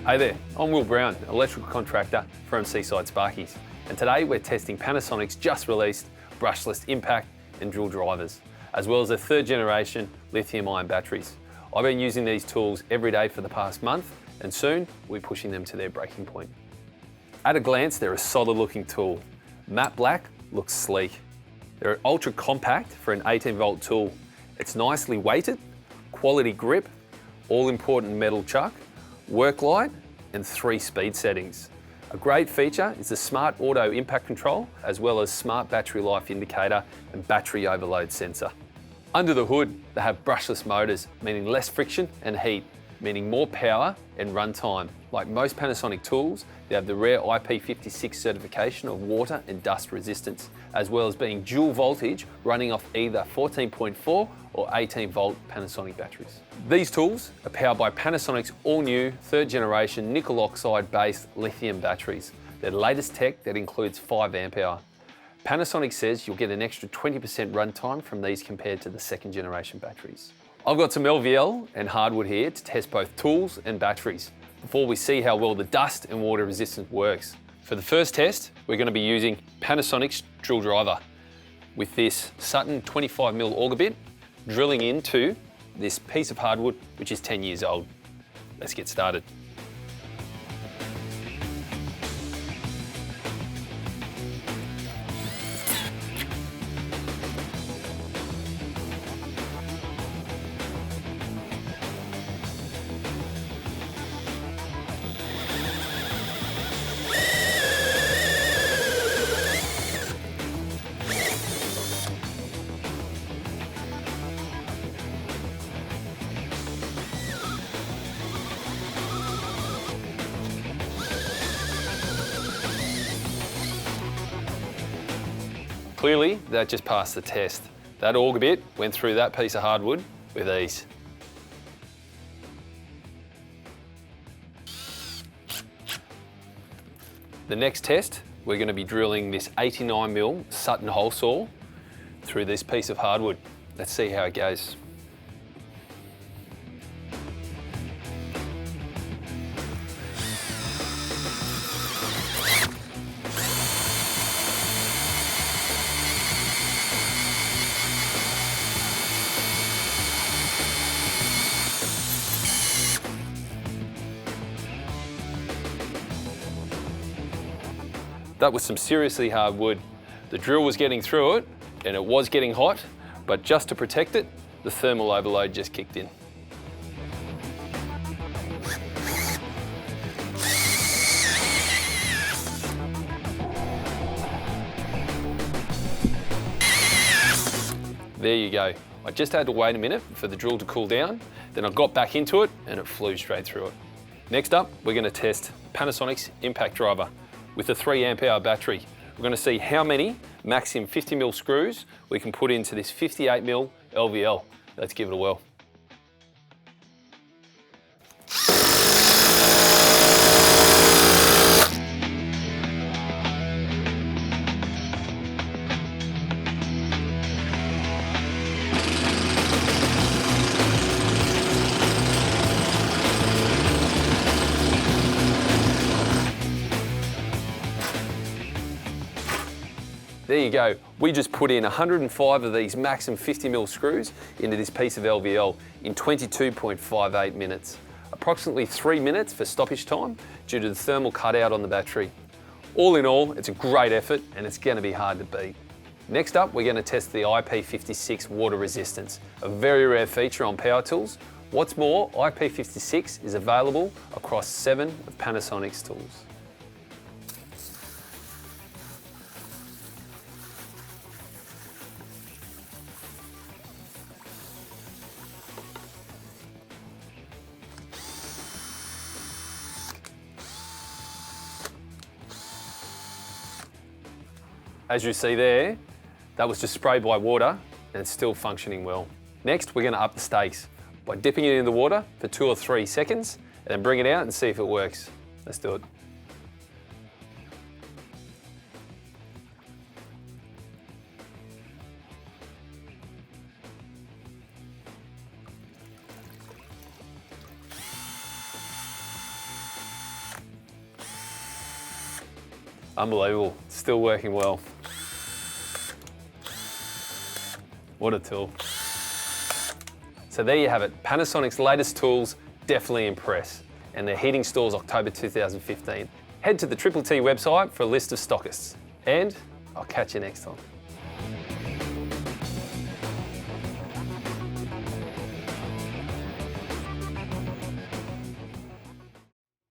Hey there, I'm Will Brown, electrical contractor from Seaside Sparkies, and today we're testing Panasonic's just released brushless impact and drill drivers, as well as their third generation lithium-ion batteries. I've been using these tools every day for the past month, and soon we're pushing them to their breaking point. At a glance, they're a solid looking tool. Matte black looks sleek. They're ultra compact for an 18 volt tool. It's nicely weighted, quality grip, all important metal chuck, work light, and 3 speed settings. A great feature is the smart auto impact control, as well as smart battery life indicator and battery overload sensor. Under the hood, they have brushless motors, meaning less friction and heat, meaning more power and runtime. Like most Panasonic tools, they have the rare IP56 certification of water and dust resistance, as well as being dual voltage, running off either 14.4 or 18 volt Panasonic batteries. These tools are powered by Panasonic's all-new third generation nickel oxide based lithium batteries. Their latest tech that includes 5 amp hour. Panasonic says you'll get an extra 20% runtime from these compared to the second generation batteries. I've got some LVL and hardwood here to test both tools and batteries before we see how well the dust and water resistance works. For the first test, we're going to be using Panasonic's drill driver with this Sutton 25mm auger bit, drilling into this piece of hardwood which is 10 years old. Let's get started. Clearly, that just passed the test. That auger bit went through that piece of hardwood with ease. The next test, we're going to be drilling this 89mm Sutton hole saw through this piece of hardwood. Let's see how it goes. That was some seriously hard wood. The drill was getting through it and it was getting hot, but just to protect it, the thermal overload just kicked in. There you go. I just had to wait a minute for the drill to cool down, then I got back into it and it flew straight through it. Next up, we're going to test Panasonic's impact driver with a 3 amp hour battery. We're going to see how many maximum 50mm screws we can put into this 58mm LVL. Let's give it a whirl. There you go. We just put in 105 of these maximum 50mm screws into this piece of LVL in 22.58 minutes. Approximately 3 minutes for stoppage time due to the thermal cutout on the battery. All in all, it's a great effort and it's going to be hard to beat. Next up, we're going to test the IP56 water resistance, a very rare feature on power tools. What's more, IP56 is available across 7 of Panasonic's tools. As you see there, that was just sprayed by water and it's still functioning well. Next, we're going to up the stakes by dipping it in the water for 2 or 3 seconds and then bring it out and see if it works. Let's do it. Unbelievable, still working well. What a tool. So there you have it, Panasonic's latest tools definitely impress, and their heating stores October 2015. Head to the Triple T website for a list of stockists, and I'll catch you next time.